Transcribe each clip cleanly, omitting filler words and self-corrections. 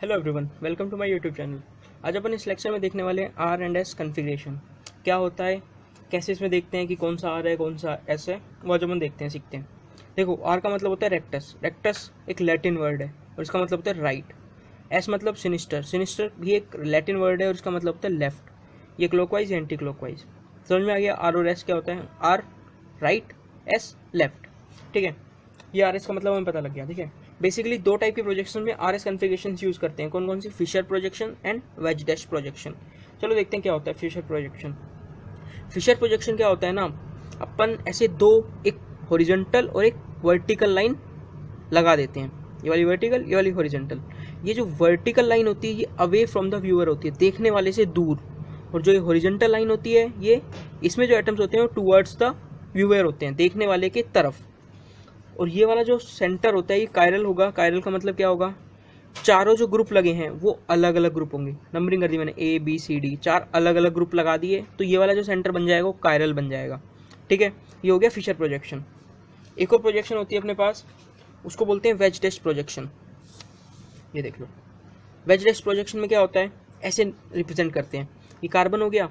Hello everyone, welcome to my YouTube channel. आज अपन इस लेक्चर में देखने वाले हैं आर एंड एस कन्फिग्रेशन क्या होता है, कैसे इसमें देखते हैं कि कौन सा आर है कौन सा एस है, वो आज अपन देखते हैं, सीखते हैं। देखो, आर का मतलब होता है रेक्टस। रेक्टस एक लैटिन वर्ड है और इसका मतलब होता है राइट। एस मतलब सिनिस्टर। सिनिस्टर भी एक लैटिन वर्ड है और इसका मतलब होता है लेफ्ट। ये क्लॉकवाइज या एंटी क्लॉकवाइज। समझ में आ गया आर और एस क्या होता है। R right, S left. ठीक है, ये आर एस का मतलब हमें पता लग गया। ठीक है, बेसिकली दो टाइप के प्रोजेक्शन में आर एस कन्फिग्रेशन यूज करते हैं। कौन कौन सी? Fischer projection and wedge dash projection. चलो देखते हैं क्या होता है फिशर प्रोजेक्शन। फिशर प्रोजेक्शन क्या होता है ना, अपन ऐसे दो, एक हॉरिजॉन्टल और एक वर्टिकल लाइन लगा देते हैं। ये वाली वर्टिकल, ये वाली हॉरिजॉन्टल। ये जो वर्टिकल लाइन होती है ये अवे फ्रॉम द व्यूअर होती है, देखने वाले से दूर। और जो ये हॉरिजॉन्टल लाइन होती है ये, इसमें जो एटम्स होते हैं वो टुवर्ड्स द व्यूअर होते हैं, देखने वाले के तरफ। और ये वाला जो सेंटर होता है ये कायरल होगा। कायरल का मतलब क्या होगा? चारों जो ग्रुप लगे हैं वो अलग अलग ग्रुप होंगे। नंबरिंग कर दी मैंने, ए बी सी डी, चार अलग अलग ग्रुप लगा दिए, तो ये वाला जो सेंटर बन जाएगा वो कायरल बन जाएगा। ठीक है, ये हो गया फिशर प्रोजेक्शन। एक और प्रोजेक्शन होती है अपने पास, उसको बोलते हैं वेज डैश प्रोजेक्शन। ये देख लो, वेज डैश प्रोजेक्शन में क्या होता है, ऐसे रिप्रेजेंट करते हैं। ये कार्बन हो गया,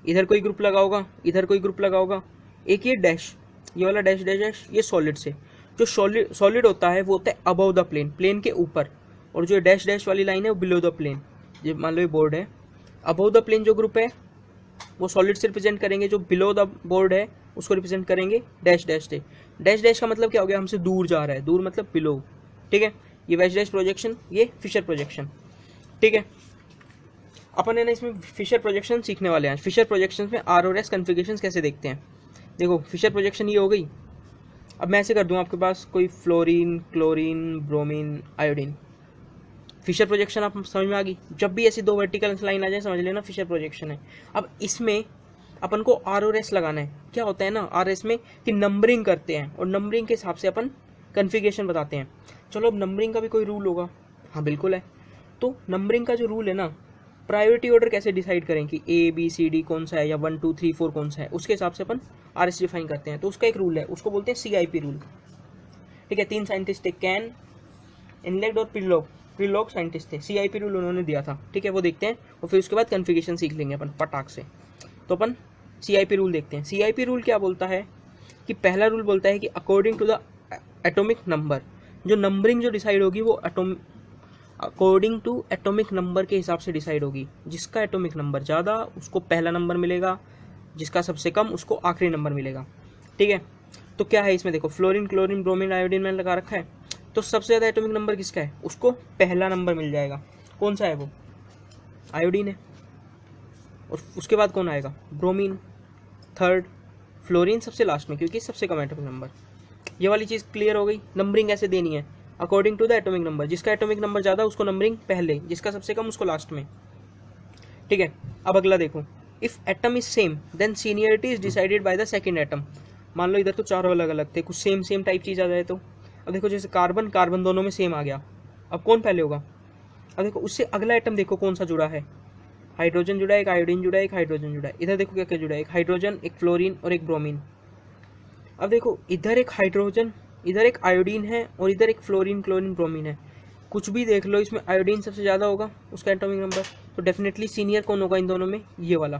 इधर कोई ग्रुप लगा होगा, इधर कोई ग्रुप लगा होगा। एक ये डैश, ये वाला डैश डैश डैश, ये सॉलिड से। जो सॉलिड होता है वो होता है अबव द प्लेन, प्लेन के ऊपर। और जो डैश डैश वाली लाइन है वो बिलो द प्लेन। ये मान लो ये बोर्ड है, अबव द प्लेन जो ग्रुप है वो सॉलिड से रिप्रेजेंट करेंगे, जो बिलो द बोर्ड है उसको रिप्रेजेंट करेंगे डैश डैश से। डैश डैश का मतलब क्या हो गया, हमसे दूर जा रहा है, दूर मतलब बिलो। ठीक है, ये वेज डैश प्रोजेक्शन, ये फिशर प्रोजेक्शन। ठीक है, अपन है ना इसमें फिशर प्रोजेक्शन सीखने वाले हैं। फिशर प्रोजेक्शन में आर और एस कन्फिग्रेशन कैसे देखते हैं। देखो, फिशर प्रोजेक्शन ये हो गई। अब मैं ऐसे कर दूं, आपके पास कोई fluorine, chlorine, bromine, iodine. Fischer projection आप समझ में आ गई। जब भी ऐसी दो वर्टिकल लाइन आ जाए समझ लेना फिशर प्रोजेक्शन है। अब इसमें अपन को आर और एस लगाना है। क्या होता है ना आर एस में कि नंबरिंग करते हैं और नंबरिंग के हिसाब से अपन कन्फिग्रेशन बताते हैं। चलो, अब नंबरिंग का भी कोई रूल होगा। हाँ बिल्कुल है। तो नंबरिंग का जो रूल है ना, प्रायोरिटी ऑर्डर कैसे डिसाइड करें कि ए बी सी डी कौन सा है या 1 2 3 4 कौन सा है, उसके हिसाब से अपन आर एस डिफाइन करते हैं। तो उसका एक रूल है, उसको बोलते हैं CIP रूल। ठीक है, तीन साइंटिस्ट थे, कैन, इनलेट और प्रिलॉग साइंटिस्ट थे। CIP रूल उन्होंने दिया था। ठीक है, वो देखते हैं और फिर उसके बाद कन्फिग्रेशन सीख लेंगे अपन फटाक से। तो अपन CIP रूल देखते हैं। CIP रूल क्या बोलता है कि पहला रूल बोलता है कि according to the atomic number, जो नंबरिंग जो डिसाइड होगी वो अकॉर्डिंग टू एटॉमिक नंबर के हिसाब से डिसाइड होगी। जिसका एटॉमिक नंबर ज़्यादा उसको पहला नंबर मिलेगा, जिसका सबसे कम उसको आखिरी नंबर मिलेगा। ठीक है, तो क्या है इसमें देखो, फ्लोरीन, क्लोरीन, ब्रोमीन, आयोडीन मैंने लगा रखा है। तो सबसे ज़्यादा एटॉमिक नंबर किसका है, उसको पहला नंबर मिल जाएगा। कौन सा है वो? आयोडीन है। और उसके बाद कौन आएगा? ब्रोमीन थर्ड, फ्लोरीन सबसे लास्ट में क्योंकि सबसे कम एटॉमिक नंबर। ये वाली चीज़ क्लियर हो गई। नंबरिंग ऐसे देनी है according to the atomic number. जिसका एटॉमिक नंबर ज़्यादा उसको नंबरिंग पहले, जिसका सबसे कम उसको लास्ट में। ठीक है, अब अगला देखो, if atom is same then seniority is decided by the second atom. मान लो इधर तो चारों अलग अलग थे, कुछ सेम सेम टाइप चीज़ आ जाए तो। अब देखो, जैसे कार्बन कार्बन दोनों में सेम आ गया, अब कौन पहले होगा? अब देखो उससे अगला एटम देखो कौन सा जुड़ा है। हाइड्रोजन जुड़ा है, एक आयोडीन जुड़ा है, एक हाइड्रोजन जुड़ा है। इधर देखो क्या क्या जुड़ा है, एक हाइड्रोजन, एक फ्लोरीन और एक ब्रोमीन। अब देखो इधर एक हाइड्रोजन, इधर एक आयोडीन है और इधर एक फ्लोरीन, क्लोरीन, ब्रोमीन है। कुछ भी देख लो, इसमें आयोडीन सबसे ज़्यादा होगा उसका एटॉमिक नंबर। तो डेफिनेटली सीनियर कौन होगा इन दोनों में? ये वाला,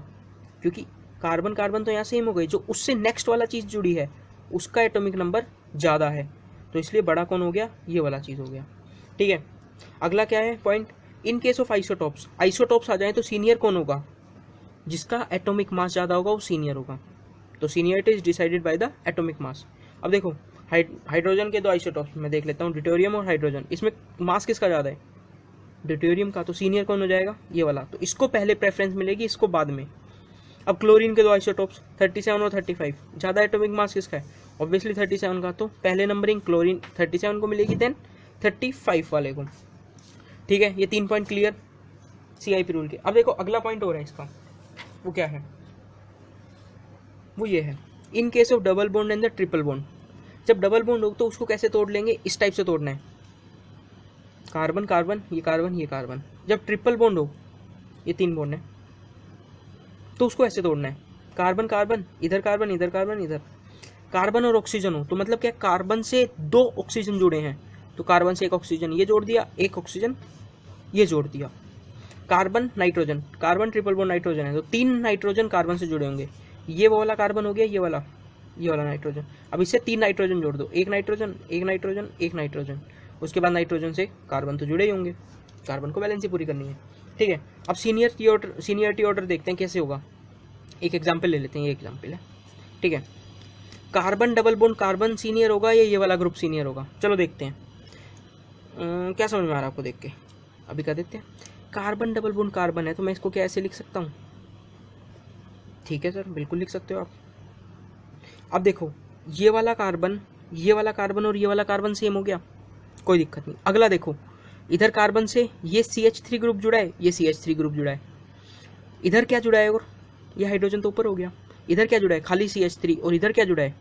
क्योंकि कार्बन कार्बन तो यहाँ सेम हो गई, जो उससे नेक्स्ट वाला चीज़ जुड़ी है उसका एटॉमिक नंबर ज़्यादा है, तो इसलिए बड़ा कौन हो गया? ये वाला चीज़ हो गया। ठीक है, अगला क्या है point, in case of isotopes. Isotopes आ जाए तो सीनियर कौन होगा? जिसका एटॉमिक मास ज़्यादा होगा वो सीनियर होगा। तो seniority is decided by the atomic mass. अब देखो, हाइड्रोजन के दो आइसोटॉप्स मैं देख लेता हूँ, ड्यूटेरियम और हाइड्रोजन। इसमें मास किसका ज़्यादा है? ड्यूटेरियम का। तो सीनियर कौन हो जाएगा? ये वाला। तो इसको पहले प्रेफरेंस मिलेगी, इसको बाद में। अब क्लोरीन के दो आइसोटॉप्स 37 और 35, ज़्यादा एटॉमिक मास किसका है? ऑब्वियसली 37 का। तो पहले नंबरिंग क्लोरीन 37 को मिलेगी, देन 35 वाले को। ठीक है, ये 3 पॉइंट क्लियर CIP रूल के। अब देखो अगला पॉइंट हो रहा है इसका, वो क्या है? वो ये है, इन case of double bond and the triple bond. जब डबल बॉन्ड हो तो उसको कैसे तोड़ लेंगे? इस टाइप से तोड़ना है, कार्बन कार्बन, ये कार्बन, ये कार्बन। जब ट्रिपल बॉन्ड हो, ये 3 बॉन्ड है, तो उसको ऐसे तोड़ना है, कार्बन कार्बन, इधर कार्बन, इधर कार्बन, इधर कार्बन और ऑक्सीजन हो। तो मतलब क्या, कार्बन से 2 ऑक्सीजन जुड़े हैं, तो कार्बन से एक ऑक्सीजन ये जोड़ दिया, एक ऑक्सीजन ये जोड़ दिया। Carbon nitrogen, carbon triple bond nitrogen है तो 3 नाइट्रोजन कार्बन से जुड़े होंगे, ये वो वाला कार्बन हो गया, ये वाला नाइट्रोजन। अब इससे 3 नाइट्रोजन जोड़ दो, एक नाइट्रोजन एक नाइट्रोजन एक नाइट्रोजन, उसके बाद नाइट्रोजन से कार्बन तो जुड़े ही होंगे, कार्बन को बैलेंस ही पूरी करनी है। ठीक है, अब सीनियरिटी ऑर्डर देखते हैं कैसे होगा। एक एग्जाम्पल ले लेते हैं, ये एग्जाम्पल है। ठीक है, carbon double bond carbon senior होगा या ये वाला ग्रुप सीनियर होगा, चलो देखते हैं। क्या समझ में आ रहा है आपको देख के? अभी कर देते हैं। कार्बन डबल बॉन्ड कार्बन है तो मैं इसको क्या ऐसे लिख सकता हूँ? ठीक है सर, बिल्कुल लिख सकते हो आप। अब देखो, ये वाला कार्बन और ये वाला कार्बन सेम हो गया, कोई दिक्कत नहीं। अगला देखो, इधर कार्बन से ये CH3 ग्रुप जुड़ा है, ये CH3 ग्रुप जुड़ा है, इधर क्या जुड़ा है और ये हाइड्रोजन तो ऊपर हो गया, इधर क्या जुड़ा है? खाली CH3, और इधर क्या जुड़ा है?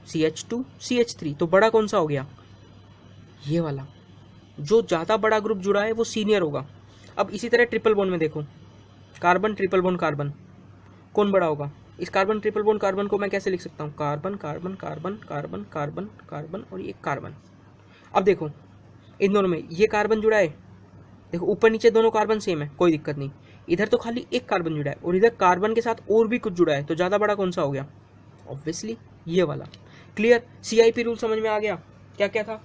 CH2 CH3, तो बड़ा कौन सा हो गया? ये वाला। जो ज़्यादा बड़ा ग्रुप जुड़ा है वो सीनियर होगा। अब इसी तरह ट्रिपल बॉन्ड में देखो, कार्बन ट्रिपल बॉन्ड कार्बन, कौन बड़ा होगा? इस कार्बन ट्रिपल बॉन्ड कार्बन को मैं कैसे लिख सकता हूँ? Carbon carbon carbon carbon carbon carbon और ये कार्बन। अब देखो, इन दोनों में ये कार्बन जुड़ा है, देखो ऊपर नीचे दोनों कार्बन सेम है, कोई दिक्कत नहीं। इधर तो खाली एक कार्बन जुड़ा है और इधर कार्बन के साथ और भी कुछ जुड़ा है, तो ज़्यादा बड़ा कौन सा हो गया? ऑब्वियसली ये वाला। क्लियर? CIP रूल समझ में आ गया? क्या क्या था?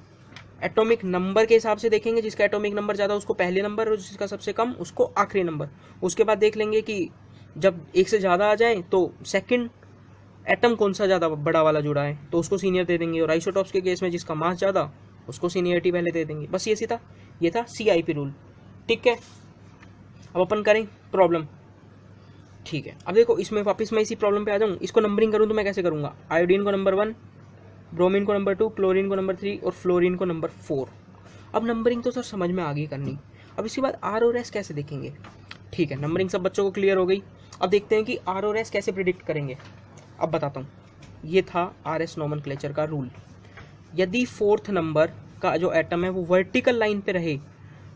एटॉमिक नंबर के हिसाब से देखेंगे, जिसका एटॉमिक नंबर ज़्यादा उसको पहले नंबर और जिसका सबसे कम उसको आखिरी नंबर। उसके बाद देख लेंगे कि जब एक से ज़्यादा आ जाए तो सेकंड एटम कौन सा ज़्यादा बड़ा वाला जुड़ा है तो उसको सीनियर दे देंगे, और आइसोटॉप्स के केस में जिसका मास ज़्यादा उसको सीनियरिटी पहले दे देंगे। बस ये था CIP रूल। ठीक है, अब अपन करें प्रॉब्लम। ठीक है, अब देखो इसमें वापस मैं इसी प्रॉब्लम पे आ जाऊँ। इसको नंबरिंग करूँ तो मैं कैसे करूँगा? आयोडीन को नंबर 1, ब्रोमीन को नंबर 2, क्लोरीन को नंबर 3 और फ्लोरीन को नंबर 4। अब नंबरिंग तो सर समझ में आ गई करनी। अब इसके बाद R और S कैसे देखेंगे? ठीक है, नंबरिंग सब बच्चों को क्लियर हो गई। अब देखते हैं कि R और S कैसे प्रिडिक्ट करेंगे। अब बताता हूँ, ये था RS नोमेनक्लेचर का रूल। यदि 4th नंबर का जो एटम है वो वर्टिकल लाइन पे रहे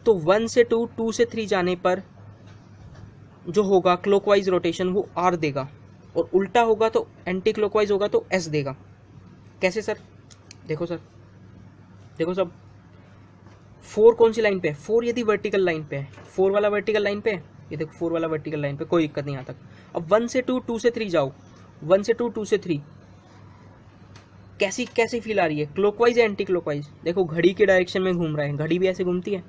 तो 1 से 2, 2 से 3 जाने पर जो होगा क्लॉकवाइज रोटेशन वो R देगा, और उल्टा होगा तो एंटी क्लॉकवाइज होगा तो S देगा। कैसे सर? देखो सर, देखो सब, 4 कौन सी लाइन पे है? 4 यदि वर्टिकल लाइन पे है, 4 वाला वर्टिकल लाइन पे है, ये देखो 4 वाला वर्टिकल लाइन पे, कोई दिक्कत नहीं यहाँ तक। अब 1 से 2, 2 से 3 जाओ, 1 से 2, 2 से 3, कैसी फील आ रही है? क्लॉकवाइज या एंटी क्लॉकवाइज? देखो घड़ी के डायरेक्शन में घूम रहा है, घड़ी भी ऐसे घूमती है,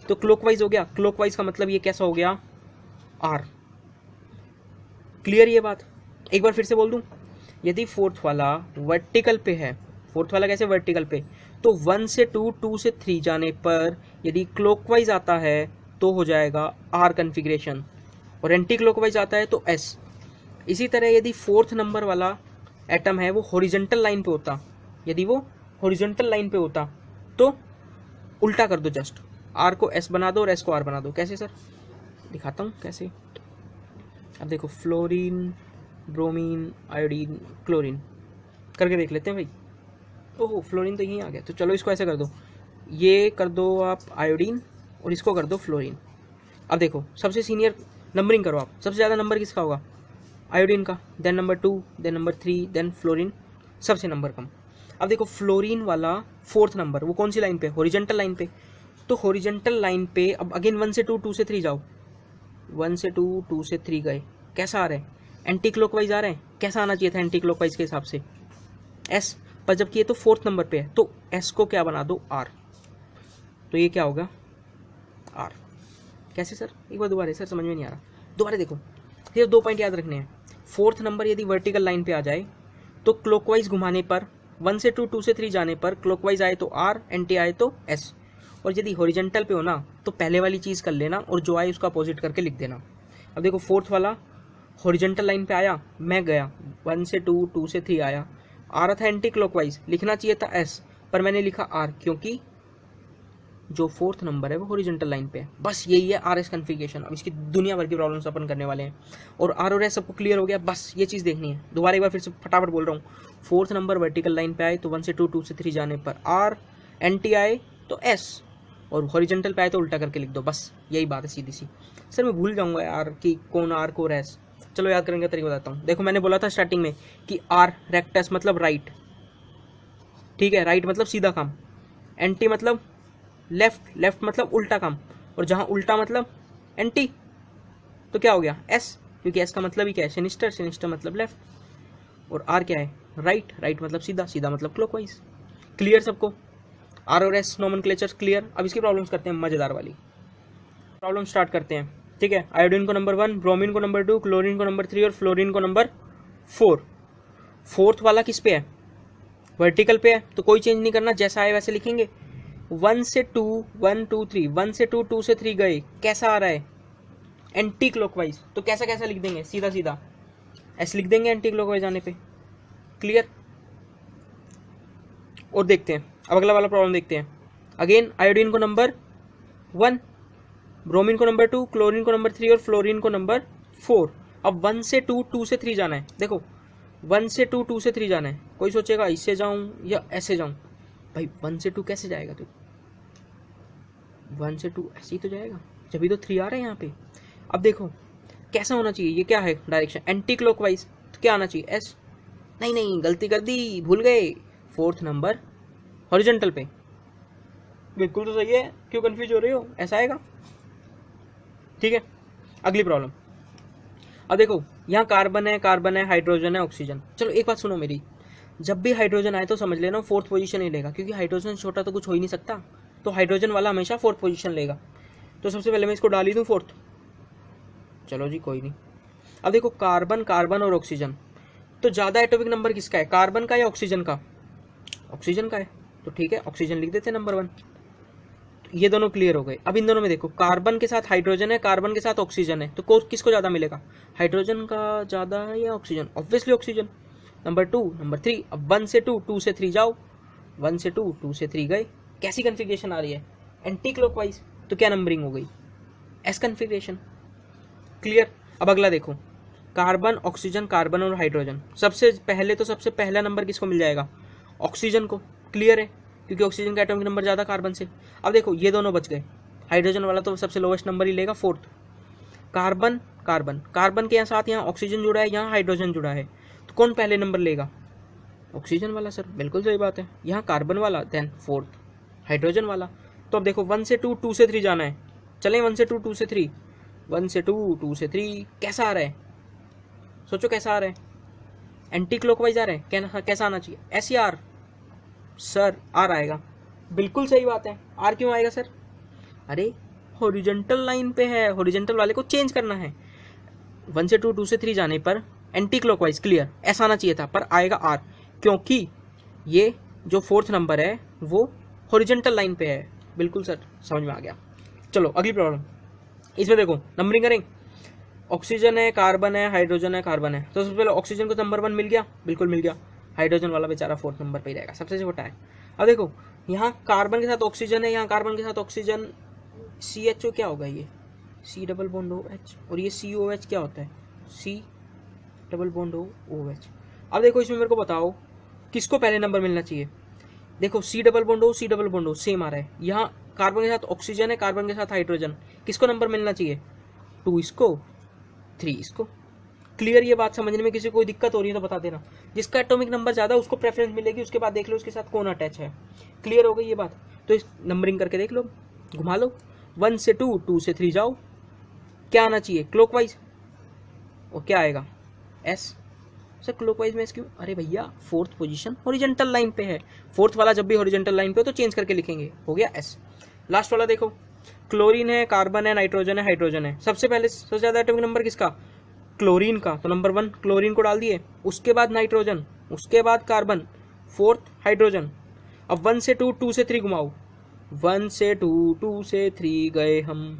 तो क्लॉकवाइज हो गया। क्लॉकवाइज का मतलब ये कैसा हो गया? R। क्लियर ये बात? एक बार फिर से बोल दूं, यदि 4th वाला वर्टिकल पे है, 4th वाला कैसे वर्टिकल पे, तो 1 से 2, 2 से 3 जाने पर यदि क्लॉकवाइज आता है तो हो जाएगा R कन्फिग्रेशन, और एंटी क्लॉकवाइज आता है तो S। इसी तरह यदि 4th नंबर वाला एटम है वो हॉरिजॉन्टल लाइन पे होता, यदि वो हॉरिजॉन्टल लाइन पे होता तो उल्टा कर दो, जस्ट R को S बना दो और S को R बना दो। कैसे सर? दिखाता हूँ कैसे। अब देखो, फ्लोरीन, ब्रोमीन, आयोडीन, क्लोरीन करके देख लेते हैं भाई। ओहो, फ्लोरीन तो यहीं आ गया, तो चलो इसको ऐसे कर दो, ये कर दो आप आयोडीन और इसको कर दो फ्लोरीन। अब देखो, सबसे सीनियर नंबरिंग करो आप, सबसे ज़्यादा नंबर किसका होगा? आयोडीन का, then number 2, then number 3, then fluorine सबसे नंबर कम। अब देखो फ्लोरीन वाला 4th नंबर वो कौन सी लाइन पे? हॉरिजॉन्टल लाइन पे। तो हॉरिजॉन्टल लाइन पे अब अगेन 1 से 2, 2 से 3 जाओ, 1 से 2, 2 से 3 गए, कैसा आ रहा है? एंटी क्लॉकवाइज आ रहा है। कैसा आना चाहिए था एंटी क्लॉकवाइज के हिसाब से? S, पर जबकि ये तो 4th नंबर पे है तो S को क्या बना दो? R। तो ये क्या होगा? R। कैसे सर? एक बार दोबारा, सर समझ में नहीं आ रहा, दोबारा देखो। ये 2 पॉइंट याद रखने हैं। 4th नंबर यदि वर्टिकल लाइन पे आ जाए तो क्लॉकवाइज घुमाने पर, 1 से 2, 2 से 3 जाने पर क्लॉकवाइज आए तो R, एंटी आए तो S। और यदि हॉरिजॉन्टल पे हो ना तो पहले वाली चीज़ कर लेना और जो आए उसका अपोजिट करके लिख देना। अब देखो 4th वाला हॉरिजॉन्टल लाइन पे आया, मैं गया 1 से 2, 2 से 3 आया, आ रहा था एंटी क्लॉकवाइज, लिखना चाहिए था S, पर मैंने लिखा R क्योंकि जो 4th नंबर है वो हॉरिजॉन्टल लाइन पे है। बस यही है RS कन्फिगरेशन। अब इसकी दुनिया भर की प्रॉब्लम्स अपन करने वाले हैं, और R और S सबको क्लियर हो गया। बस ये चीज़ देखनी है। दोबारा एक बार फिर से फटाफट बोल रहा हूँ, 4th नंबर वर्टिकल लाइन पे आए तो 1 से 2, 2 से 3 जाने पर R, एंटी आए तो S, और हॉरिजॉन्टल पे आए तो उल्टा करके लिख दो। बस यही बात है सीधी सी। सर मैं भूल जाऊँगा यार कि कौन R को S, चलो याद करेंगे तरीका बताता हूँ। देखो मैंने बोला था स्टार्टिंग में कि R रेक्टस मतलब राइट, ठीक है, राइट मतलब सीधा काम, एंटी मतलब लेफ्ट, लेफ्ट मतलब उल्टा काम, और जहाँ उल्टा मतलब एंटी, तो क्या हो गया एस, क्योंकि एस का मतलब ही क्या है सिनिस्टर, सिनिस्टर मतलब लेफ्ट, और आर क्या है राइट, राइट मतलब सीधा, सीधा मतलब क्लॉकवाइज। क्लियर सबको, आर और एस नोमेनक्लेचर क्लियर। अब इसकी प्रॉब्लम्स करते हैं मजेदार वाली प्रॉब्लम स्टार्ट करते हैं, ठीक है। आयोडीन को नंबर 1, ब्रोमीन को नंबर 2, क्लोरीन को नंबर 3 और फ्लोरीन को नंबर 4। फोर्थ वाला किस पे है, वर्टिकल पे है, तो कोई चेंज नहीं करना, जैसा आए वैसे लिखेंगे। 1 से 2, 1 2 3, 1 से 2, 2 से 3 गए, कैसा आ रहा है एंटी क्लॉकवाइज, तो कैसा कैसा लिख देंगे, सीधा सीधा ऐसे लिख देंगे एंटी क्लॉकवाइज आने पे। क्लियर। और देखते हैं अब अगला वाला प्रॉब्लम देखते हैं। अगेन आयोडीन को नंबर 1, ब्रोमीन को नंबर 2, क्लोरीन को नंबर 3 और फ्लोरीन को नंबर 4। अब 1 से 2, 2 से 3 जाना है। देखो 1 से 2, 2 से 3 जाना है। कोई सोचेगा इससे जाऊं या ऐसे जाऊं, भाई 1 से 2 कैसे जाएगा तू, 1 से 2 ऐसे ही तो जाएगा, जब भी तो 3 आ रहे हैं यहाँ पे। अब देखो कैसा होना चाहिए, ये क्या है डायरेक्शन एंटी क्लॉकवाइज, तो क्या आना चाहिए एस, नहीं नहीं गलती कर दी, भूल गए, फोर्थ नंबर हॉरिजॉन्टल पे। बिल्कुल तो सही है, क्यों कंफ्यूज हो रहे हो, ऐसा आएगा, ठीक है। अगली प्रॉब्लम, अब देखो यहाँ कार्बन है, कार्बन है, हाइड्रोजन है, ऑक्सीजन। चलो एक बात सुनो मेरी, जब भी हाइड्रोजन आए तो समझ लेना फोर्थ पोजीशन ही लेगा, क्योंकि हाइड्रोजन छोटा तो कुछ हो ही नहीं सकता, तो हाइड्रोजन वाला हमेशा फोर्थ पोजीशन लेगा। तो सबसे पहले मैं इसको डाल ही दूँ फोर्थ, चलो जी कोई नहीं। अब देखो कार्बन, कार्बन और ऑक्सीजन, तो ज़्यादा एटॉमिक नंबर किसका है, कार्बन का या ऑक्सीजन का, ऑक्सीजन का है, तो ठीक है ऑक्सीजन लिख देते हैं नंबर 1। ये दोनों क्लियर हो गए। अब इन दोनों में देखो कार्बन के साथ हाइड्रोजन है, कार्बन के साथ ऑक्सीजन है, तो किसको ज़्यादा मिलेगा, हाइड्रोजन का ज़्यादा है या oxygen, obviously oxygen. Number 2, number 3, अब 1 से 2, 2 से 3 जाओ, 1 से 2, 2 से 3 गए, कैसी कन्फिग्रेशन आ रही है एंटी क्लॉकवाइज, तो क्या नंबरिंग हो गई एस कन्फिग्रेशन। क्लियर। अब अगला देखो कार्बन, ऑक्सीजन, कार्बन और हाइड्रोजन, सबसे पहले तो सबसे पहला नंबर किसको मिल जाएगा, ऑक्सीजन को। क्लियर है, क्योंकि ऑक्सीजन का एटॉमिक नंबर ज़्यादा कार्बन से। अब देखो ये दोनों बच गए, हाइड्रोजन वाला तो सबसे लोवेस्ट नंबर ही लेगा, फोर्थ। कार्बन, कार्बन, कार्बन के साथ यहाँ ऑक्सीजन जुड़ा है, यहाँ हाइड्रोजन जुड़ा है, तो कौन पहले नंबर लेगा, ऑक्सीजन वाला सर, बिल्कुल सही बात है। यहाँ कार्बन वाला, देन फोर्थ हाइड्रोजन वाला। तो अब देखो 1 से 2, 2 से 3 जाना है, चलें 1 से 2, 2 से 3, 1 से 2, 2 से 3, कैसा आ रहा है, सोचो कैसा आ रहा है, एंटी क्लॉकवाइज आ रहा है, कैसा आना चाहिए एस या आर, सर आर आएगा, बिल्कुल सही बात है। आर क्यों आएगा सर, अरे हॉरिजॉन्टल लाइन पे है, हॉरिजॉन्टल वाले को चेंज करना है। 1 से 2, 2 से 3 जाने पर एंटी क्लॉकवाइज, क्लियर, ऐसा आना चाहिए था, पर आएगा आर, क्योंकि ये जो फोर्थ नंबर है वो हॉरिजॉन्टल लाइन पे है। बिल्कुल सर समझ में आ गया। चलो अगली प्रॉब्लम, इसमें देखो नंबरिंग करें, ऑक्सीजन है, कार्बन है, हाइड्रोजन है, कार्बन है, तो सबसे पहले ऑक्सीजन को नंबर 1 मिल गया, बिल्कुल मिल गया, हाइड्रोजन वाला बेचारा फोर्थ नंबर पे ही रहेगा, सबसे छोटा है। अब देखो यहाँ कार्बन के साथ ऑक्सीजन है, यहाँ कार्बन के साथ ऑक्सीजन, सी एच ओ क्या होगा, ये C double bond O H, और ये सी ओ एच क्या होता है, C double bond O H. अब देखो इसमें मेरे को बताओ किसको पहले नंबर मिलना चाहिए। देखो C double bond O same आ रहा है, यहाँ कार्बन के साथ ऑक्सीजन है, कार्बन के साथ हाइड्रोजन, किसको नंबर मिलना चाहिए, 2 इसको, 3 इसको। क्लियर, ये बात समझने में किसी को कोई दिक्कत हो रही है तो बता देना, जिसका एटॉमिक नंबर ज़्यादा उसको प्रेफरेंस मिलेगी, उसके बाद देख लो उसके साथ कौन अटैच है। क्लियर हो गई ये बात, तो इस नंबरिंग करके देख लो, घुमा लो, 1 से 2, 2 से 3 जाओ, क्या आना चाहिए क्लॉकवाइज, और क्या आएगा एस। सर क्लॉकवाइज में एस क्यों, अरे भैया फोर्थ पोजीशन हॉरिजॉन्टल लाइन पे है, फोर्थ वाला जब भी हॉरिजॉन्टल लाइन पे हो तो चेंज करके लिखेंगे, हो गया एस। लास्ट वाला देखो क्लोरीन है, कार्बन है, नाइट्रोजन है, हाइड्रोजन है, सबसे पहले सबसे ज़्यादा एटॉमिक नंबर किसका, क्लोरीन का, तो नंबर 1 क्लोरीन को डाल दिए, उसके बाद नाइट्रोजन, उसके बाद कार्बन, फोर्थ हाइड्रोजन। अब 1 से 2, 2 से 3 घुमाओ, 1 से 2, 2 से 3 गए हम,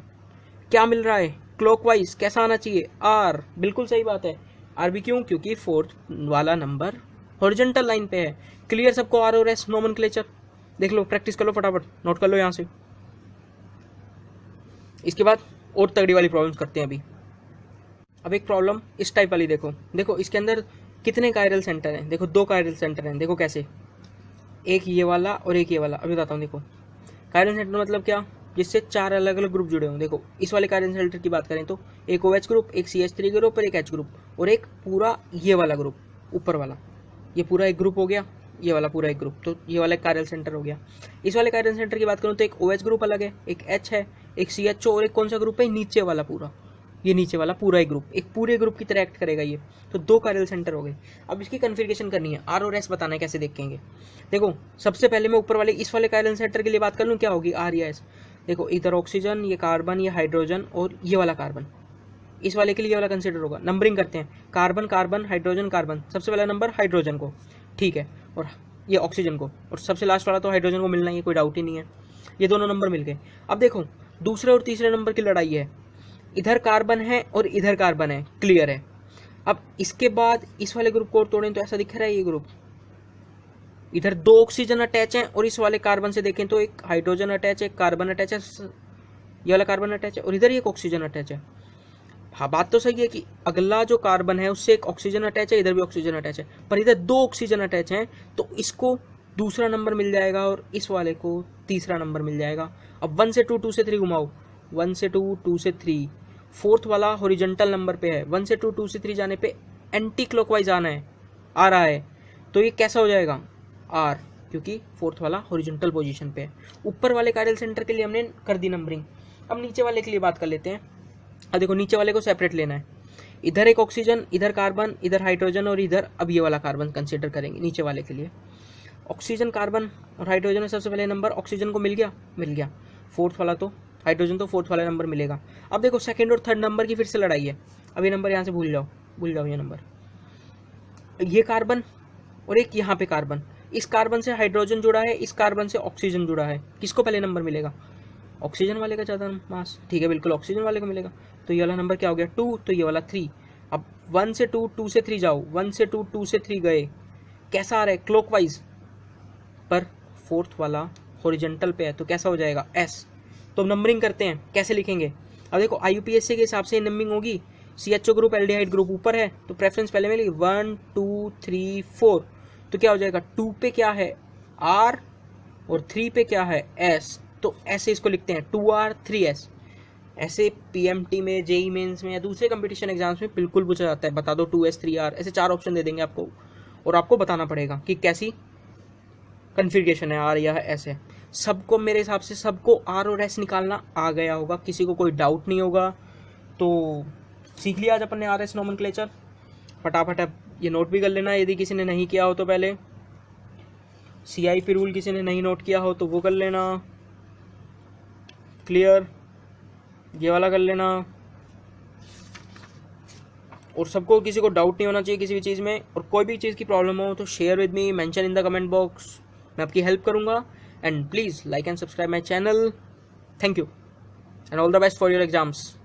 क्या मिल रहा है क्लॉकवाइज, कैसा आना चाहिए आर, बिल्कुल सही बात है आर भी, क्यों, क्योंकि फोर्थ वाला नंबर हॉरिजॉन्टल लाइन पे है। क्लियर सबको आर और एस नोमेनक्लेचर, देख लो प्रैक्टिस कर लो फटाफट, नोट कर लो यहाँ से। इसके बाद और तगड़ी वाली प्रॉब्लम्स करते हैं अभी। अब एक प्रॉब्लम इस टाइप वाली देखो, देखो इसके अंदर कितने कायरल सेंटर हैं, देखो 2 कायरल सेंटर हैं, देखो कैसे, एक ये वाला और एक ये वाला। अभी बताता हूँ, देखो कायरल सेंटर मतलब क्या, जिससे 4 अलग अलग ग्रुप जुड़े हों। देखो इस वाले कायरल सेंटर की बात करें तो एक OH ग्रुप, एक CH3 ग्रुप और एक H ग्रुप, और एक पूरा ये वाला ग्रुप ऊपर वाला, ये पूरा एक ग्रुप हो गया, ये वाला पूरा एक ग्रुप, तो ये वाला कायरल सेंटर हो गया। इस वाले कायरल सेंटर की बात करूँ तो एक OH ग्रुप अलग है, एक H है, एक CHO और एक कौन सा ग्रुप है, नीचे वाला पूरा, ये नीचे वाला पूरा एक ग्रुप, एक पूरे ग्रुप की तरह एक्ट करेगा ये। तो 2 कायरल सेंटर हो गए। अब इसकी कन्फिगरेशन करनी है, R और S बताना है कैसे देखेंगे। देखो सबसे पहले मैं ऊपर वाले इस वाले कायरल सेंटर के लिए बात कर लूँ, क्या होगी R या S। देखो इधर ऑक्सीजन, ये कार्बन, ये हाइड्रोजन और ये वाला कार्बन, इस वाले के लिए ये वाला कंसिडर होगा। नंबरिंग करते हैं, कार्बन कार्बन हाइड्रोजन कार्बन, सबसे पहला नंबर हाइड्रोजन को, ठीक है, और ये ऑक्सीजन को, और सबसे लास्ट वाला तो हाइड्रोजन को मिलना ही है, कोई डाउट ही नहीं है। ये दोनों नंबर मिल गए। अब देखो दूसरे और तीसरे नंबर की लड़ाई है, इधर कार्बन है और इधर कार्बन है, क्लियर है। अब इसके बाद इस वाले ग्रुप को तोड़ें तो ऐसा दिख रहा है, ये ग्रुप इधर 2 ऑक्सीजन अटैच हैं और इस वाले कार्बन से देखें तो एक हाइड्रोजन अटैच है, कार्बन अटैच है, ये वाला कार्बन अटैच है और इधर एक ऑक्सीजन अटैच है। हाँ बात तो सही है कि अगला जो कार्बन है उससे एक ऑक्सीजन अटैच है, इधर भी ऑक्सीजन अटैच है, पर इधर 2 ऑक्सीजन अटैच हैं, तो इसको दूसरा नंबर मिल जाएगा और इस वाले को तीसरा नंबर मिल जाएगा। अब 1 से 2, 2 से 3 घुमाओ, 1 से 2, 2 से 3, फोर्थ वाला हॉरिजॉन्टल नंबर पे है, 1 से 2, 2 से 3 जाने पे एंटी क्लॉकवाइज आना है, आ रहा है, तो ये कैसा हो जाएगा R, क्योंकि फोर्थ वाला हॉरिजॉन्टल पोजीशन पे है। ऊपर वाले कायरल सेंटर के लिए हमने कर दी नंबरिंग। अब नीचे वाले के लिए बात कर लेते हैं। अब देखो नीचे वाले को सेपरेट लेना है, इधर एक ऑक्सीजन, इधर कार्बन, इधर हाइड्रोजन और इधर अब ये वाला कार्बन कंसीडर करेंगे नीचे वाले के लिए। ऑक्सीजन कार्बन और हाइड्रोजन में सबसे पहले नंबर ऑक्सीजन को मिल गया, फोर्थ वाला तो हाइड्रोजन तो फोर्थ वाला नंबर मिलेगा। अब देखो सेकंड और थर्ड नंबर की फिर से लड़ाई है। अब ये नंबर यहाँ से भूल जाओ ये नंबर, ये कार्बन और एक यहाँ पे कार्बन, इस कार्बन से हाइड्रोजन जुड़ा है, इस कार्बन से ऑक्सीजन जुड़ा है, किसको पहले नंबर मिलेगा, ऑक्सीजन वाले का ज़्यादा मास, ठीक है बिल्कुल ऑक्सीजन वाले को मिलेगा। तो ये वाला नंबर क्या हो गया 2, तो ये वाला 3। अब 1 से 2, 2 से 3 जाओ, 1 से 2, 2 से 3 गए, कैसा आ रहा है क्लॉकवाइज, पर फोर्थ वाला हॉरिजॉन्टल पे है तो कैसा हो जाएगा S। तो अब नंबरिंग करते हैं, कैसे लिखेंगे। अब देखो IUPAC के हिसाब से नंबरिंग होगी, CHO ग्रुप एल्डिहाइड ग्रुप ऊपर है तो प्रेफरेंस पहले मिलेगी 1 2 3 4, तो क्या हो जाएगा 2 पे क्या है R और 3 पे क्या है S, तो ऐसे इसको लिखते हैं 2R 3S। ऐसे PMT में, JEE मेंस में या दूसरे कंपटीशन एग्जाम्स में बिल्कुल पूछा जाता है, बता दो 2S 3R, ऐसे 4 ऑप्शन दे देंगे आपको और आपको बताना पड़ेगा कि कैसी कन्फिग्रेशन है, R या S है। सबको मेरे हिसाब से सबको R और S निकालना आ गया होगा, किसी को कोई डाउट नहीं होगा। तो सीख लिया आज अपन ने RS नोमेनक्लेचर। फटाफट अब ये नोट भी कर लेना यदि किसी ने नहीं किया हो तो, पहले CIP रूल किसी ने नहीं नोट किया हो तो वो कर लेना, क्लियर, ये वाला कर लेना। और सबको, किसी को डाउट नहीं होना चाहिए किसी भी चीज़ में, और कोई भी चीज़ की प्रॉब्लम हो तो share with me, mention in the comment box, मैं आपकी हेल्प करूंगा। And please like and subscribe my channel. Thank you and all the best for your exams.